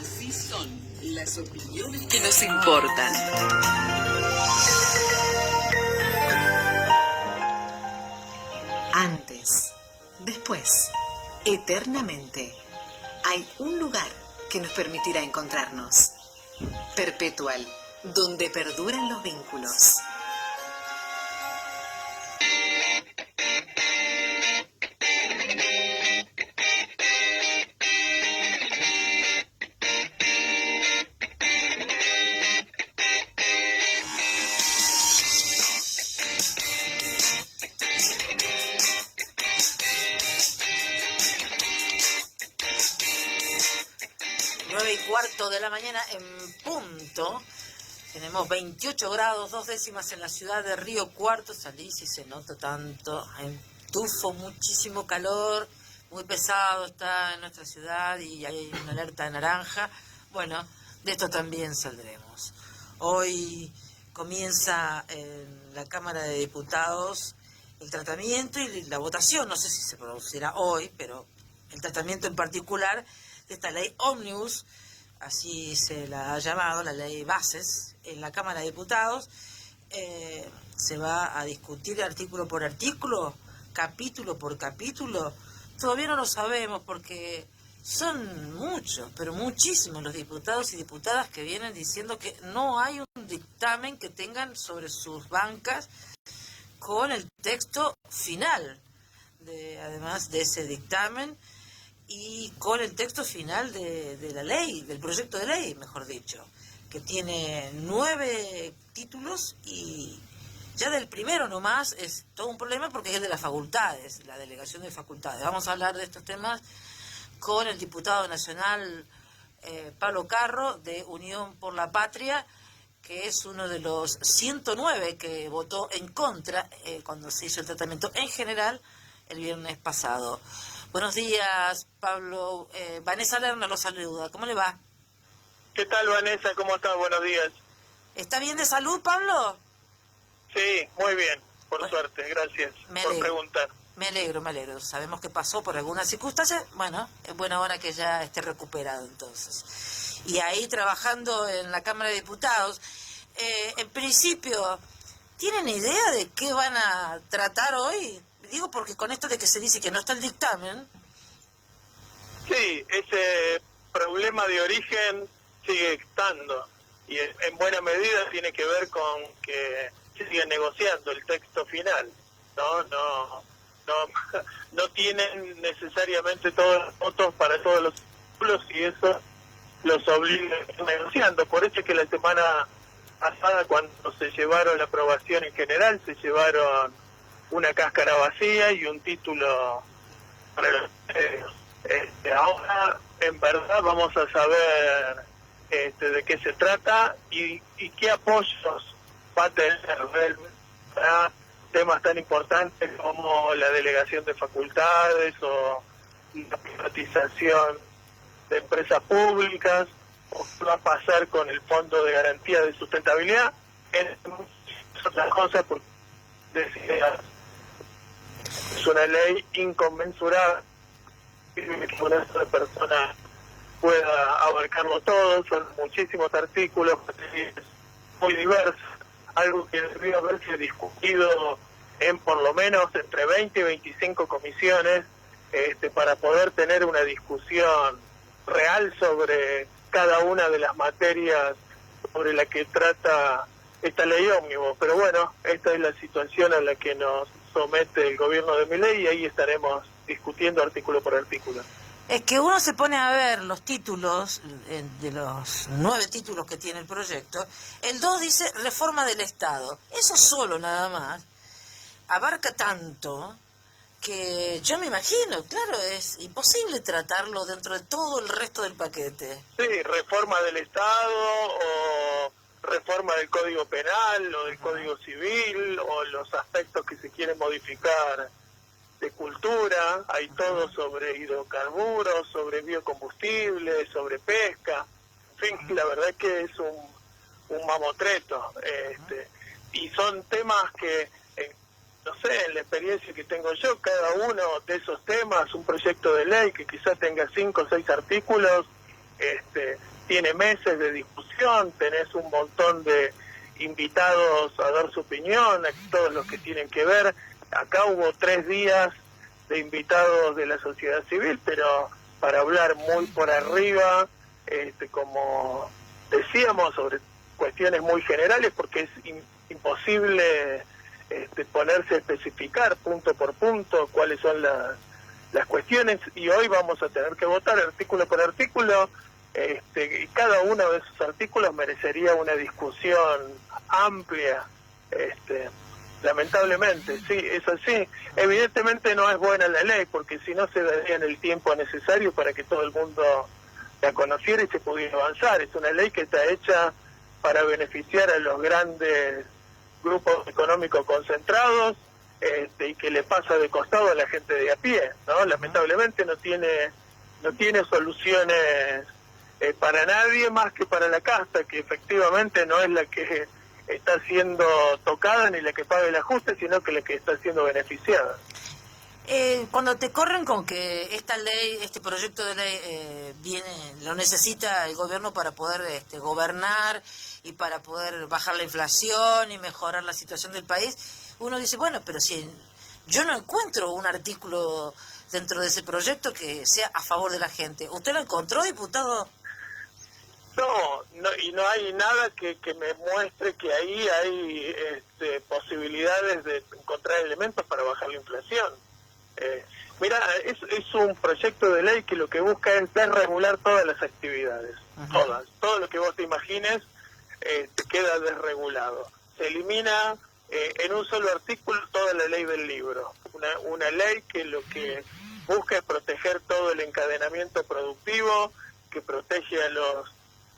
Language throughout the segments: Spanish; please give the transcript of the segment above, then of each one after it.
Así son las opiniones que nos importan. Antes, después, eternamente, hay un lugar que nos permitirá encontrarnos. Perpetual, donde perduran los vínculos. De la mañana en punto. Tenemos 28 grados, 2 décimas en la ciudad de Río Cuarto. Salís y se nota tanto. Tufo, muchísimo calor, muy pesado está en nuestra ciudad y hay una alerta de naranja. Bueno, de esto también saldremos. Hoy comienza en la Cámara de Diputados el tratamiento y la votación. No sé si se producirá hoy, pero el tratamiento en particular de esta ley ómnibus, así se la ha llamado, la ley bases, en la Cámara de Diputados. Se va a discutir artículo por artículo, capítulo por capítulo. Todavía no lo sabemos porque son muchos, pero muchísimos los diputados y diputadas que vienen diciendo que no hay un dictamen que tengan sobre sus bancas con el texto final, además de ese dictamen, y con el texto final de la ley, del proyecto de ley, mejor dicho, que tiene 9 títulos y ya del primero nomás es todo un problema porque es de las facultades, la delegación de facultades. Vamos a hablar de estos temas con el diputado nacional Pablo Carro, de Unión por la Patria, que es uno de los 109 que votó en contra cuando se hizo el tratamiento en general el viernes pasado. Buenos días, Pablo. Vanessa Lerner lo saluda. ¿Cómo le va? ¿Qué tal, Vanessa? ¿Cómo estás? Buenos días. ¿Está bien de salud, Pablo? Sí, muy bien, por suerte. Gracias por preguntar. Me alegro. Sabemos que pasó por algunas circunstancias. Bueno, es buena hora que ya esté recuperado entonces. Y ahí trabajando en la Cámara de Diputados, en principio, ¿tienen idea de qué van a tratar hoy? Digo porque con esto de que se dice que no está el dictamen. Sí, ese problema de origen sigue estando y en buena medida tiene que ver con que se sigue negociando el texto final. No tienen necesariamente todos los votos para todos los pueblos y eso los obliga a ir negociando. Por eso es que la semana pasada, cuando se llevaron la aprobación en general, se llevaron una cáscara vacía y un título para los medios. Ahora, en verdad, vamos a saber de qué se trata y qué apoyos va a tener para temas tan importantes como la delegación de facultades o la privatización de empresas públicas, o qué va a pasar con el Fondo de Garantía de Sustentabilidad, entre otras cosas, porque es una ley inconmensurable que una sola persona pueda abarcarlo todo. Son muchísimos artículos, muy diversos, algo que debería haberse discutido en por lo menos entre 20 y 25 comisiones para poder tener una discusión real sobre cada una de las materias sobre la que trata esta ley ómnibus. Pero bueno, esta es la situación a la que nos somete el gobierno de Milei y ahí estaremos discutiendo artículo por artículo. Es que uno se pone a ver los títulos, de los 9 títulos que tiene el proyecto. El 2 dice reforma del Estado. Eso solo nada más abarca tanto que yo me imagino, claro, es imposible tratarlo dentro de todo el resto del paquete. Sí, reforma del Estado o reforma del Código Penal o del Código Civil o los aspectos que se quieren modificar de cultura. Hay todo sobre hidrocarburos, sobre biocombustibles, sobre pesca. En fin, la verdad es que es un mamotreto. Y son temas que, no sé, en la experiencia que tengo yo, cada uno de esos temas, un proyecto de ley que quizás tenga 5 o 6 artículos, tiene meses de discusión, tenés un montón de invitados a dar su opinión, todos los que tienen que ver. Acá hubo 3 días de invitados de la sociedad civil, pero para hablar muy por arriba, como decíamos, sobre cuestiones muy generales, porque es imposible ponerse a especificar punto por punto cuáles son las cuestiones, y hoy vamos a tener que votar artículo por artículo. Y cada uno de esos artículos merecería una discusión amplia. Lamentablemente, sí, es así. Evidentemente no es buena la ley, porque si no se daría el tiempo necesario para que todo el mundo la conociera y se pudiera avanzar. Es una ley que está hecha para beneficiar a los grandes grupos económicos concentrados, y que le pasa de costado a la gente de a pie, ¿no? Lamentablemente no tiene soluciones para nadie más que para la casta, que efectivamente no es la que está siendo tocada ni la que paga el ajuste, sino que la que está siendo beneficiada. Cuando te corren con que esta ley, este proyecto de ley lo necesita el gobierno para poder gobernar y para poder bajar la inflación y mejorar la situación del país, uno dice, bueno, pero si yo no encuentro un artículo dentro de ese proyecto que sea a favor de la gente. ¿Usted lo encontró, diputado? No, y no hay nada que me muestre que ahí hay posibilidades de encontrar elementos para bajar la inflación. Mira, es un proyecto de ley que lo que busca es desregular todas las actividades, todo lo que vos te imagines queda desregulado. Se elimina en un solo artículo toda la ley del libro, una ley que lo que busca es proteger todo el encadenamiento productivo, que protege a los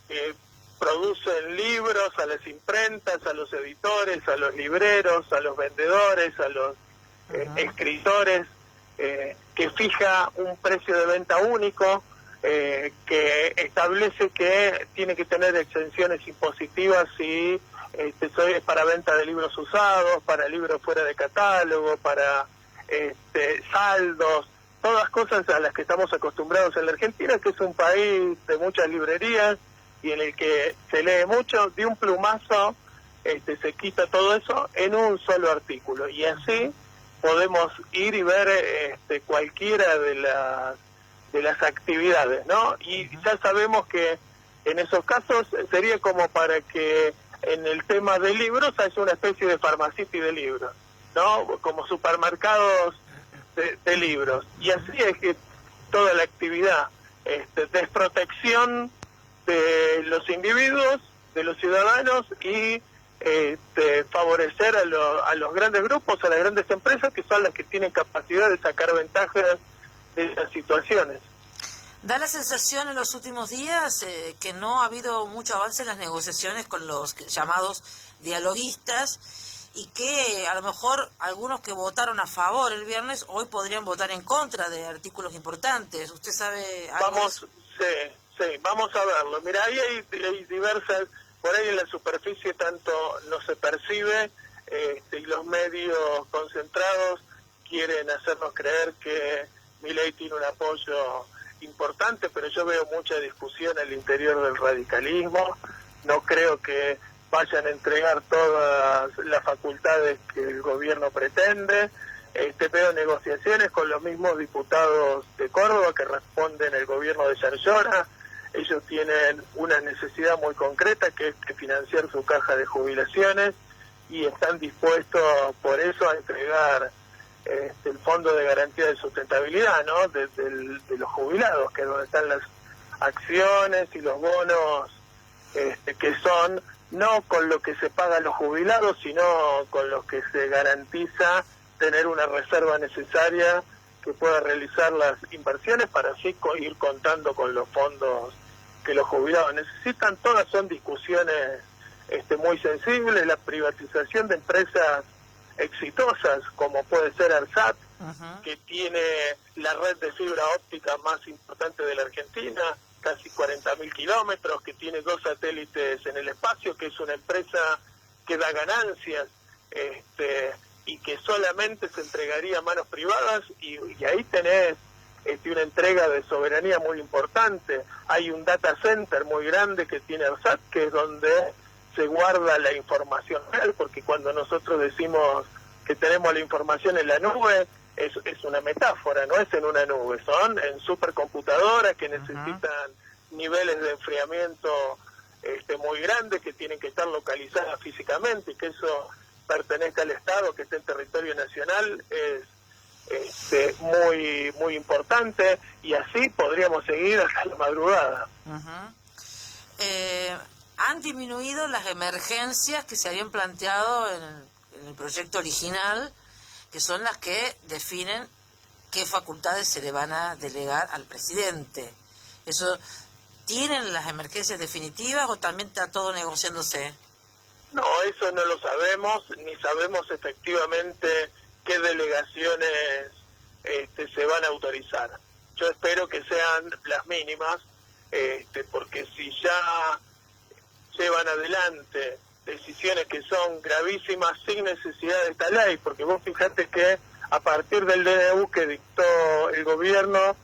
que producen libros, a las imprentas, a los editores, a los libreros, a los vendedores, a los escritores, que fija un precio de venta único, que establece que tiene que tener exenciones impositivas si es para venta de libros usados, para libros fuera de catálogo, para saldos, todas cosas a las que estamos acostumbrados en la Argentina, que es un país de muchas librerías y en el que se lee mucho. De un plumazo se quita todo eso en un solo artículo, y así podemos ir y ver cualquiera de las actividades, ¿no? Y ya sabemos que en esos casos sería como para que en el tema de libros haya una especie de farmacity de libros, ¿no? Como supermercados de libros. Y así es que toda la actividad, desprotección de los individuos, de los ciudadanos, y favorecer a los grandes grupos, a las grandes empresas, que son las que tienen capacidad de sacar ventajas de esas situaciones. Da la sensación en los últimos días que no ha habido mucho avance en las negociaciones con los llamados dialoguistas, y que a lo mejor algunos que votaron a favor el viernes hoy podrían votar en contra de artículos importantes. ¿Usted sabe algo? Vamos a verlo. Mira, ahí hay diversas, por ahí en la superficie tanto no se percibe, y los medios concentrados quieren hacernos creer que Milei tiene un apoyo importante, pero yo veo mucha discusión al interior del radicalismo. No creo que vayan a entregar todas las facultades que el gobierno pretende. Veo negociaciones con los mismos diputados de Córdoba que responden el gobierno de Yarlora. Ellos tienen una necesidad muy concreta, que es financiar su caja de jubilaciones, y están dispuestos por eso a entregar el Fondo de Garantía de Sustentabilidad, ¿no? de los jubilados, que es donde están las acciones y los bonos, que son no con lo que se paga a los jubilados, sino con lo que se garantiza tener una reserva necesaria que pueda realizar las inversiones para así ir contando con los fondos que los jubilados necesitan. Todas son discusiones muy sensibles. La privatización de empresas exitosas, como puede ser ARSAT, que tiene la red de fibra óptica más importante de la Argentina, casi 40.000 kilómetros, que tiene 2 satélites en el espacio, que es una empresa que da ganancias, y que solamente se entregaría a manos privadas, y ahí tenés una entrega de soberanía muy importante. Hay un data center muy grande que tiene ARSAT, que es donde se guarda la información real, porque cuando nosotros decimos que tenemos la información en la nube, es una metáfora, no es en una nube, son en supercomputadoras que necesitan niveles de enfriamiento muy grandes, que tienen que estar localizadas físicamente, y que eso pertenezca al Estado, que esté en territorio nacional, es muy muy importante, y así podríamos seguir hasta la madrugada. Han disminuido las emergencias que se habían planteado en el proyecto original, que son las que definen qué facultades se le van a delegar al presidente. ¿Eso tienen las emergencias definitivas o también está todo negociándose? No, eso no lo sabemos, ni sabemos efectivamente qué delegaciones se van a autorizar. Yo espero que sean las mínimas, porque si ya llevan adelante decisiones que son gravísimas sin necesidad de esta ley, porque vos fijate que a partir del DNU que dictó el gobierno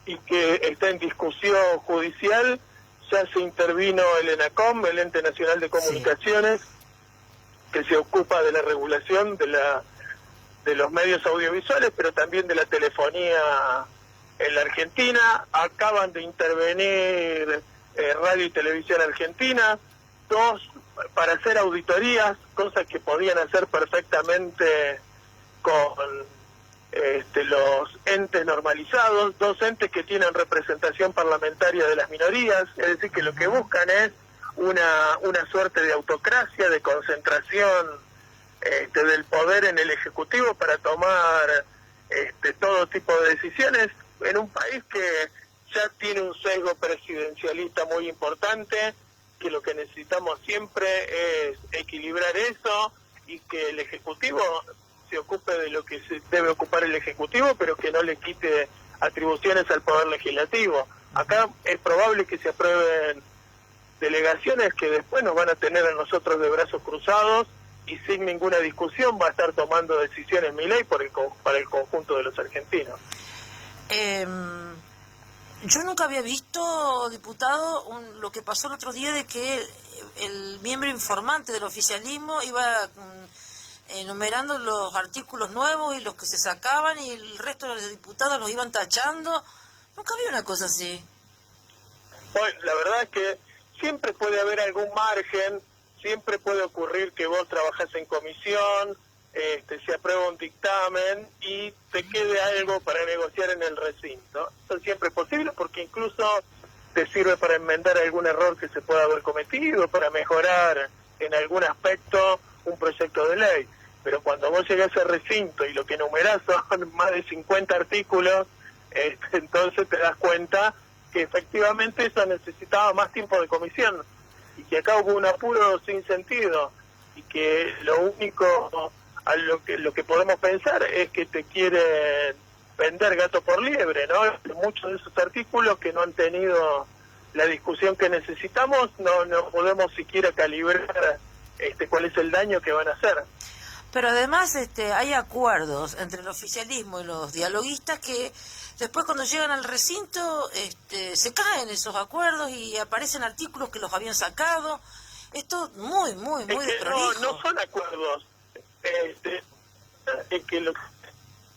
y que está en discusión judicial, ya se intervino el ENACOM, el Ente Nacional de Comunicaciones, que se ocupa de la regulación de los medios audiovisuales, pero también de la telefonía en la Argentina. Acaban de intervenir Radio y Televisión Argentina, dos para hacer auditorías, cosas que podían hacer perfectamente con los entes normalizados, dos entes que tienen representación parlamentaria de las minorías, es decir, que lo que buscan es una suerte de autocracia, de concentración del poder en el Ejecutivo para tomar todo tipo de decisiones en un país que ya tiene un sesgo presidencialista muy importante, que lo que necesitamos siempre es equilibrar eso y que el Ejecutivo se ocupe de lo que se debe ocupar el Ejecutivo, pero que no le quite atribuciones al Poder Legislativo. Acá es probable que se aprueben delegaciones que después nos van a tener a nosotros de brazos cruzados y sin ninguna discusión va a estar tomando decisiones Milei para el conjunto de los argentinos. Yo nunca había visto, diputado, lo que pasó el otro día de que el miembro informante del oficialismo iba enumerando los artículos nuevos y los que se sacaban y el resto de los diputados los iban tachando. Nunca había una cosa así. Bueno, la verdad es que siempre puede haber algún margen, siempre puede ocurrir que vos trabajás en comisión, se aprueba un dictamen y te quede algo para negociar en el recinto. Eso siempre es posible porque incluso te sirve para enmendar algún error que se pueda haber cometido, para mejorar en algún aspecto un proyecto de ley. Pero cuando vos llegás al recinto y lo que enumerás son más de 50 artículos, entonces te das cuenta que efectivamente eso necesitaba más tiempo de comisión y que acá hubo un apuro sin sentido y que lo único a lo que podemos pensar es que te quieren vender gato por liebre, ¿no? Muchos de esos artículos que no han tenido la discusión que necesitamos, no podemos siquiera calibrar cuál es el daño que van a hacer. Pero además hay acuerdos entre el oficialismo y los dialoguistas que después cuando llegan al recinto se caen esos acuerdos y aparecen artículos que los habían sacado. Esto muy desprolijo. No son acuerdos. Es que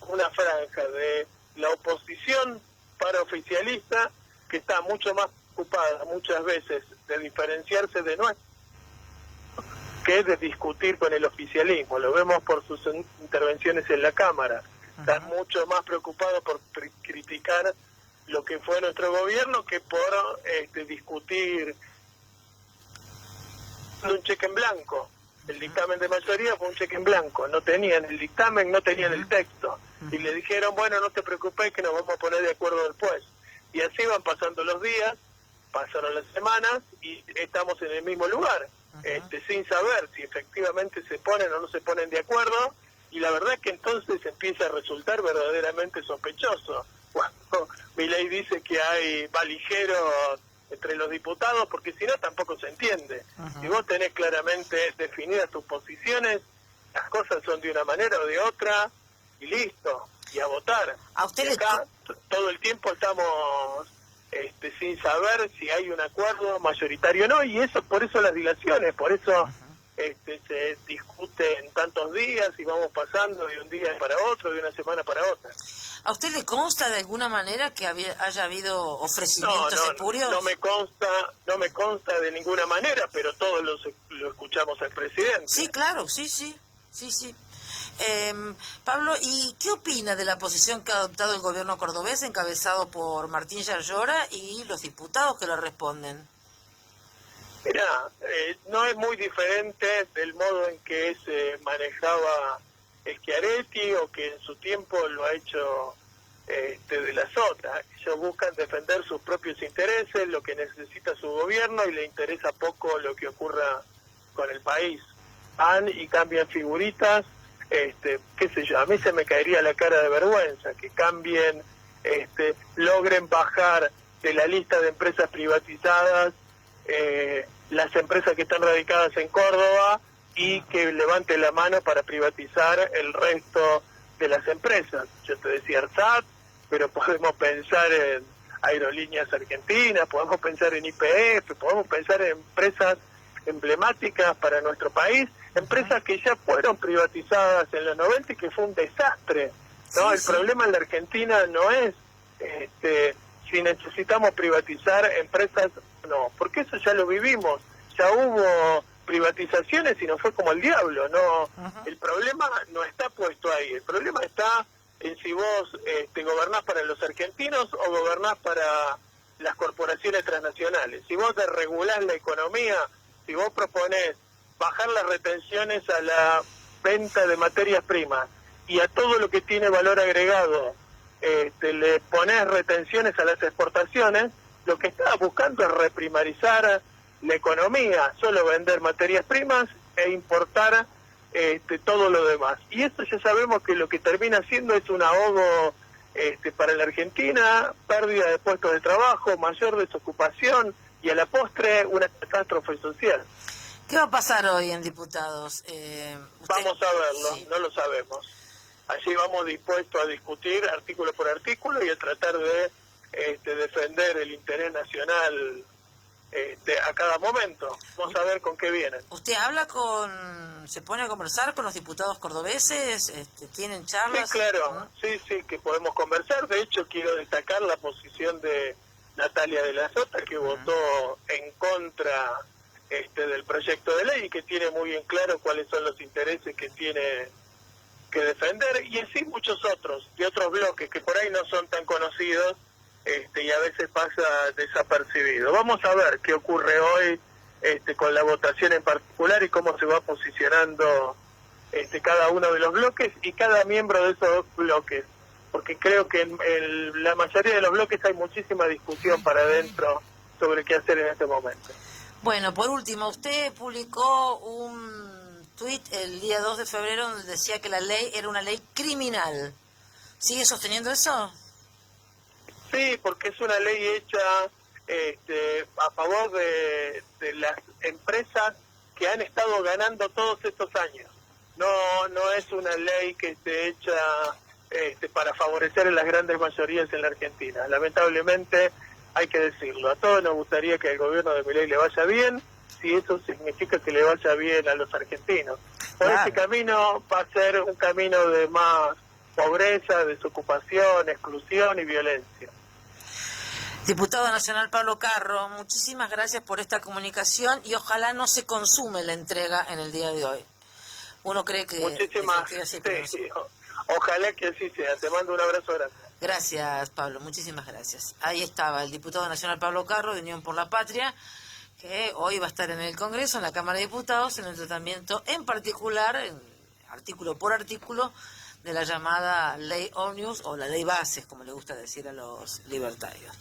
una franja de la oposición para oficialista que está mucho más ocupada muchas veces de diferenciarse de nuestro que de discutir con el oficialismo. Lo vemos por sus intervenciones en la Cámara. Están mucho más preocupados por criticar lo que fue nuestro gobierno que por discutir un cheque en blanco. El dictamen de mayoría fue un cheque en blanco. No tenían el dictamen, no tenían el texto. Y le dijeron, bueno, no te preocupes que nos vamos a poner de acuerdo después. Y así van pasando los días, pasaron las semanas y estamos en el mismo lugar. Sin saber si efectivamente se ponen o no se ponen de acuerdo, y la verdad es que entonces empieza a resultar verdaderamente sospechoso cuando Milei dice que hay valijeros entre los diputados, porque si no tampoco se entiende. Si vos tenés claramente definidas tus posiciones, las cosas son de una manera o de otra y listo. y a votar. ¿A usted Y le acá todo el tiempo estamos sin saber si hay un acuerdo mayoritario o no, y eso por eso las dilaciones, por eso se discute en tantos días y vamos pasando de un día para otro, de una semana para otra. ¿A usted le consta de alguna manera que haya habido ofrecimientos espurios? No me consta de ninguna manera, pero todos lo escuchamos al presidente. Sí, claro, sí. Pablo, ¿y qué opina de la posición que ha adoptado el gobierno cordobés encabezado por Martín Yarlora y los diputados que le responden? Mirá, no es muy diferente del modo en que se manejaba Schiaretti o que en su tiempo lo ha hecho de la Sota. Ellos buscan defender sus propios intereses, lo que necesita su gobierno, y le interesa poco lo que ocurra con el país. Van y cambian figuritas, qué sé yo, a mí se me caería la cara de vergüenza que cambien, logren bajar de la lista de empresas privatizadas las empresas que están radicadas en Córdoba y que levante la mano para privatizar el resto de las empresas. Yo te decía ARSAT, pero podemos pensar en Aerolíneas Argentinas, podemos pensar en YPF, podemos pensar en empresas emblemáticas para nuestro país, empresas que ya fueron privatizadas en los 90 y que fue un desastre, ¿no? El problema en la Argentina no es si necesitamos privatizar empresas, no, porque eso ya lo vivimos, ya hubo privatizaciones y no fue como el diablo, no. El problema no está puesto ahí, el problema está en si vos gobernás para los argentinos o gobernás para las corporaciones transnacionales. Si vos desregulás la economía, si vos proponés bajar las retenciones a la venta de materias primas y a todo lo que tiene valor agregado le ponés retenciones a las exportaciones, lo que estás buscando es reprimarizar la economía, solo vender materias primas e importar todo lo demás. Y esto ya sabemos que lo que termina siendo es un ahogo para la Argentina, pérdida de puestos de trabajo, mayor desocupación y a la postre una catástrofe social. ¿Qué va a pasar hoy en diputados? Vamos a verlo, sí. No lo sabemos. Allí vamos dispuestos a discutir artículo por artículo y a tratar de defender el interés nacional a cada momento. Vamos a ver con qué vienen. ¿Usted se pone a conversar con los diputados cordobeses? ¿Tienen charlas? Sí, claro, sí, que podemos conversar. De hecho, quiero destacar la posición de Natalia de la Sota, que votó en contra del proyecto de ley y que tiene muy bien claro cuáles son los intereses que tiene que defender, y así muchos otros, de otros bloques que por ahí no son tan conocidos y a veces pasa desapercibido. Vamos a ver qué ocurre hoy con la votación en particular y cómo se va posicionando cada uno de los bloques y cada miembro de esos bloques, porque creo que en la mayoría de los bloques hay muchísima discusión para adentro sobre qué hacer en este momento. Bueno, por último, usted publicó un tuit el día 2 de febrero donde decía que la ley era una ley criminal. ¿Sigue sosteniendo eso? Sí, porque es una ley hecha a favor de las empresas que han estado ganando todos estos años. No es una ley que esté hecha para favorecer a las grandes mayorías en la Argentina. Lamentablemente, hay que decirlo, a todos nos gustaría que al gobierno de Milei le vaya bien, si eso significa que le vaya bien a los argentinos. Por ese camino va a ser un camino de más pobreza, desocupación, exclusión y violencia. Diputado nacional Pablo Carro, muchísimas gracias por esta comunicación y ojalá no se consume la entrega en el día de hoy. Uno cree que... Muchísimas gracias. Sí, ojalá que así sea. Te mando un abrazo grande. Gracias, Pablo. Muchísimas gracias. Ahí estaba el diputado nacional Pablo Carro, de Unión por la Patria, que hoy va a estar en el Congreso, en la Cámara de Diputados, en el tratamiento en particular, artículo por artículo, de la llamada Ley Omnibus, o la Ley Bases, como le gusta decir a los libertarios.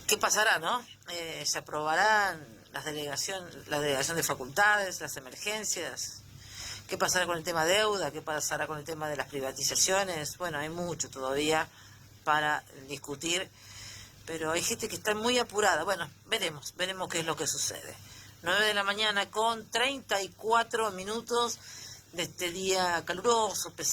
¿Qué pasará, no? Se aprobarán la delegación de facultades, las emergencias. ¿Qué pasará con el tema deuda? ¿Qué pasará con el tema de las privatizaciones? Bueno, hay mucho todavía para discutir, pero hay gente que está muy apurada. Bueno, veremos qué es lo que sucede. 9 de la mañana con 34 minutos de este día caluroso, pesado.